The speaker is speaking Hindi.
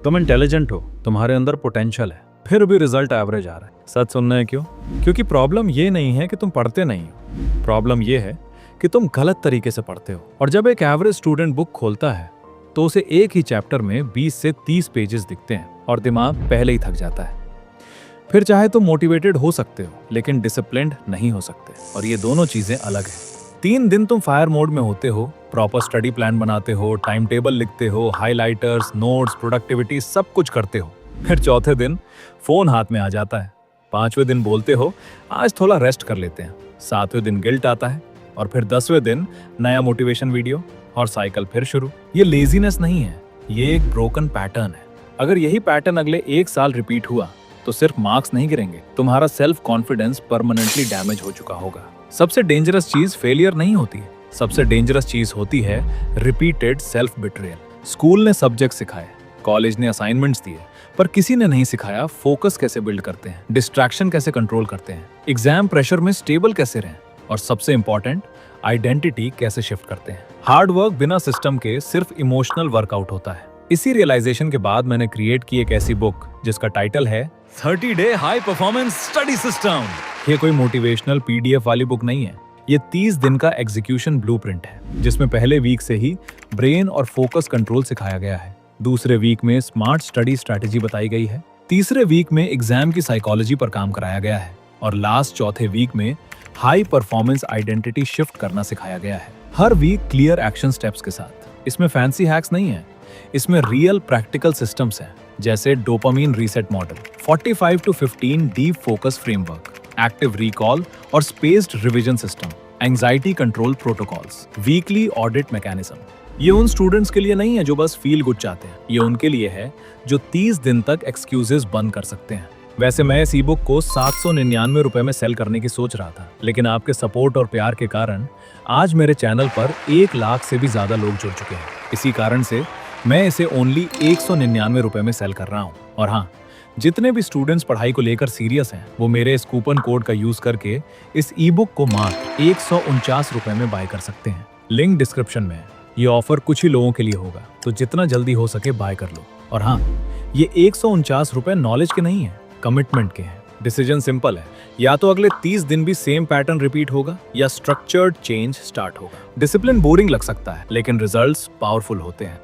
तुम इंटेलिजेंट हो, तुम्हारे अंदर पोटेंशियल है, फिर भी रिजल्ट एवरेज आ रहा है। सच सुनना है क्यों? क्योंकि प्रॉब्लम ये नहीं है कि तुम पढ़ते नहीं हो, प्रॉब्लम ये है कि तुम गलत तरीके से पढ़ते हो। और जब एक एवरेज स्टूडेंट बुक खोलता है तो उसे एक ही चैप्टर में 20 से 30 पेजेस दिखते हैं और दिमाग पहले ही थक जाता है। फिर चाहे तुम मोटिवेटेड हो सकते हो लेकिन डिसिप्लिन्ड नहीं हो सकते, और ये दोनों चीजें अलग है। 3 दिन तुम फायर मोड में होते हो, प्रॉपर स्टडी प्लान बनाते हो, टाइम टेबल लिखते हो, हाइलाइटर्स, नोट्स, प्रोडक्टिविटी सब कुछ करते हो। फिर चौथे दिन फोन हाथ में आ जाता है। 5वें दिन बोलते हो आज थोड़ा रेस्ट कर लेते हैं। 7वें दिन गिल्ट आता है, और फिर 10वें दिन नया मोटिवेशन वीडियो, और साइकिल फिर शुरू। ये लेजीनेस नहीं है, ये एक ब्रोकन पैटर्न है। अगर यही पैटर्न अगले 1 साल रिपीट हुआ तो सिर्फ मार्क्स नहीं गिरेंगे, तुम्हारा सेल्फ कॉन्फिडेंस परमानेंटली डैमेज हो चुका होगा। सबसे डेंजरस चीज फेलियर नहीं होती है, सबसे डेंजरस चीज होती है रिपीटेड सेल्फ बिट्रेयल। स्कूल ने सब्जेक्ट सिखाए, कॉलेज ने असाइनमेंट्स दिए, पर किसी ने नहीं सिखाया फोकस कैसे बिल्ड करते हैं, डिस्ट्रैक्शन कैसे कंट्रोल करते हैं, एग्जाम प्रेशर में स्टेबल कैसे रहें, और सबसे इंपॉर्टेंट आइडेंटिटी कैसे शिफ्ट करते हैं। हार्ड वर्क बिना सिस्टम के सिर्फ इमोशनल वर्कआउट होता है। इसी रियलाइजेशन के बाद मैंने क्रिएट की एक ऐसी बुक जिसका टाइटल है 30 day high performance study system. ये कोई मोटिवेशनल पीडीएफ वाली बुक नहीं है, ये 30 दिन का एग्जीक्यूशन ब्लूप्रिंट है, जिसमें पहले वीक से ही ब्रेन और फोकस कंट्रोल सिखाया गया है, दूसरे वीक में स्मार्ट स्टडी स्ट्रैटेजी बताई गई है, तीसरे वीक में एग्जाम की साइकोलॉजी पर काम कराया गया है, और लास्ट चौथे वीक में हाई परफॉर्मेंस आइडेंटिटी शिफ्ट करना सिखाया गया है। हर वीक क्लियर एक्शन स्टेप्स के साथ। इसमें फैंसी हैक्स नहीं है, इसमें रियल प्रैक्टिकल सिस्टम्स हैं, जैसे dopamine reset model, 45 to 15 deep focus framework, active recall और spaced revision system, anxiety control protocols, weekly audit mechanism. ये उन स्टूडेंट्स के लिए नहीं है जो बस फील गुड चाहते हैं, ये उनके लिए है जो 30 दिन तक एक्सक्यूजेस बंद कर सकते हैं। वैसे मैं इस ई बुक को 799 रुपए में सेल करने की सोच रहा था, लेकिन आपके सपोर्ट और प्यार के कारण आज मेरे चैनल पर 1 लाख से भी ज्यादा लोग जुड़ चुके हैं। इसी कारण से मैं इसे ओनली 199 रुपए में सेल कर रहा हूँ। और हाँ, जितने भी स्टूडेंट्स पढ़ाई को लेकर सीरियस हैं, वो मेरे इस कूपन कोड का यूज करके इस ई बुक को मात्र 149 रुपए में बाय कर सकते हैं। लिंक डिस्क्रिप्शन में है। ये ऑफर कुछ ही लोगों के लिए होगा, तो जितना जल्दी हो सके बाय कर लो। और हाँ, ये 149 रुपए नॉलेज के नहीं है, कमिटमेंट के हैं। डिसीजन सिंपल है, या तो अगले 30 दिन भी सेम पैटर्न रिपीट होगा या स्ट्रक्चर्ड चेंज स्टार्ट होगा। डिसिप्लिन बोरिंग लग सकता है, लेकिन रिजल्ट्स पावरफुल होते हैं।